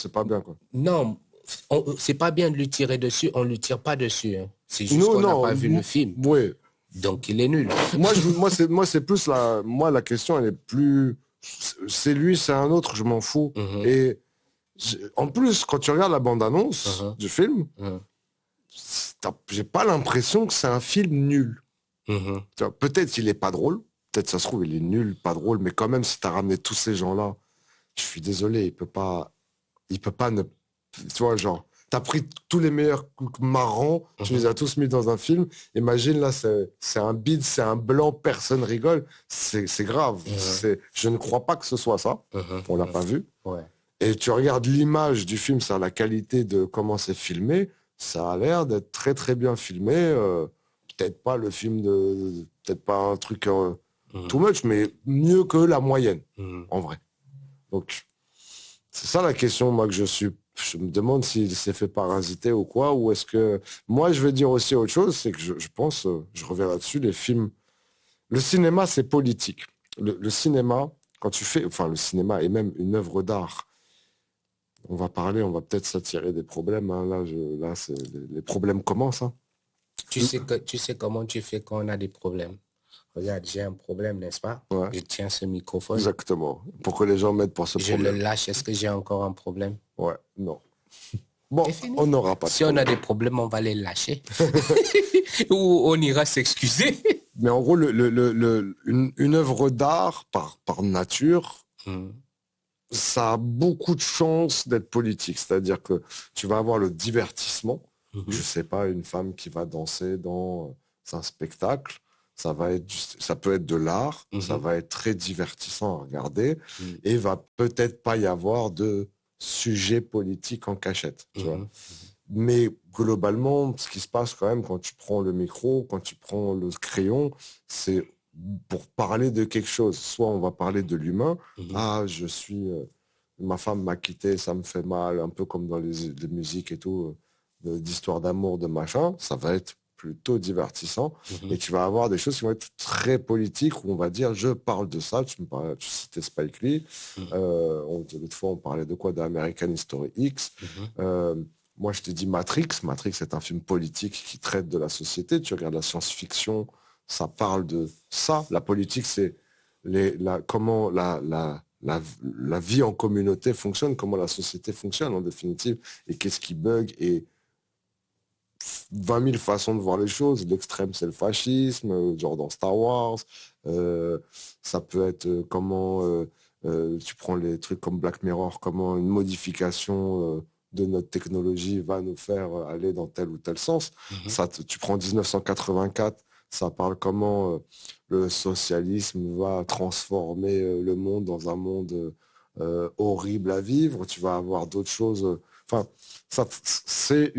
c'est pas bien, quoi. Non, c'est pas bien de lui tirer dessus, on lui tire pas dessus. Hein. C'est juste Non, qu'on n'a non, pas vu le film. Oui. Donc il est nul. Moi, c'est plus la question, elle est plus, c'est lui, c'est un autre, je m'en fous. Et en plus, quand tu regardes la bande-annonce du film, j'ai pas l'impression que c'est un film nul. Peut-être qu'il est pas drôle, peut-être ça se trouve il est nul, pas drôle, mais quand même, si t'as ramené tous ces gens-là, je suis désolé, il peut pas ne, tu vois, genre, t'as pris tous les meilleurs marrants, tu les as tous mis dans un film. Imagine, là, c'est un bide, c'est un blanc, personne rigole. C'est grave. Je ne crois pas que ce soit ça. On l'a pas vu. Ouais. Et tu regardes l'image du film, ça a la qualité de comment c'est filmé. Ça a l'air d'être très, très bien filmé. Peut-être pas le film peut-être pas un truc too much, mais mieux que la moyenne, en vrai. Donc, c'est ça la question, moi, que je me demande s'il s'est fait parasiter ou quoi, ou est-ce que... Moi, je vais dire aussi autre chose, c'est que je pense, je reviens là-dessus, les films... Le cinéma, c'est politique. Le cinéma, quand tu fais... Enfin, le cinéma est même une œuvre d'art. On va peut-être s'attirer des problèmes. Hein. Là, les problèmes commencent. Hein. Tu sais comment tu fais quand on a des problèmes. Regarde, j'ai un problème, n'est-ce pas? Ouais. Je tiens ce microphone. Exactement. Pour que les gens m'aident pour ce problème. Je le lâche. Est-ce que j'ai encore un problème? Ouais, non. Bon, on n'aura pas de Si on a des problèmes, on va les lâcher. Ou on ira s'excuser. Mais en gros, une œuvre d'art, par nature, ça a beaucoup de chances d'être politique. C'est-à-dire que tu vas avoir le divertissement. Je sais pas, une femme qui va danser dans un spectacle. Ça peut être de l'art. Ça va être très divertissant à regarder. Et va peut-être pas y avoir de sujet politique en cachette. Tu vois. Mais globalement, ce qui se passe quand même quand tu prends le micro, quand tu prends le crayon, c'est pour parler de quelque chose. Soit on va parler de l'humain. Ah, ma femme m'a quitté, ça me fait mal, un peu comme dans les musiques et tout, d'histoire d'amour, de machin. Ça va être plutôt divertissant. Et tu vas avoir des choses qui vont être très politiques, où on va dire, je parle de ça. Tu citais Spike Lee. L'autre fois, on parlait de quoi? D'American History X. Moi, je te dis Matrix. Matrix est un film politique qui traite de la société. Tu regardes la science-fiction, ça parle de ça. La politique, c'est comment la vie en communauté fonctionne, comment la société fonctionne en définitive, et qu'est-ce qui bug, et 20 000 façons de voir les choses. L'extrême, c'est le fascisme, genre dans Star Wars. Ça peut être comment tu prends les trucs comme Black Mirror, comment une modification de notre technologie va nous faire aller dans tel ou tel sens. Tu prends 1984, ça parle comment le socialisme va transformer le monde dans un monde horrible à vivre. Tu vas avoir d'autres choses. Enfin, c'est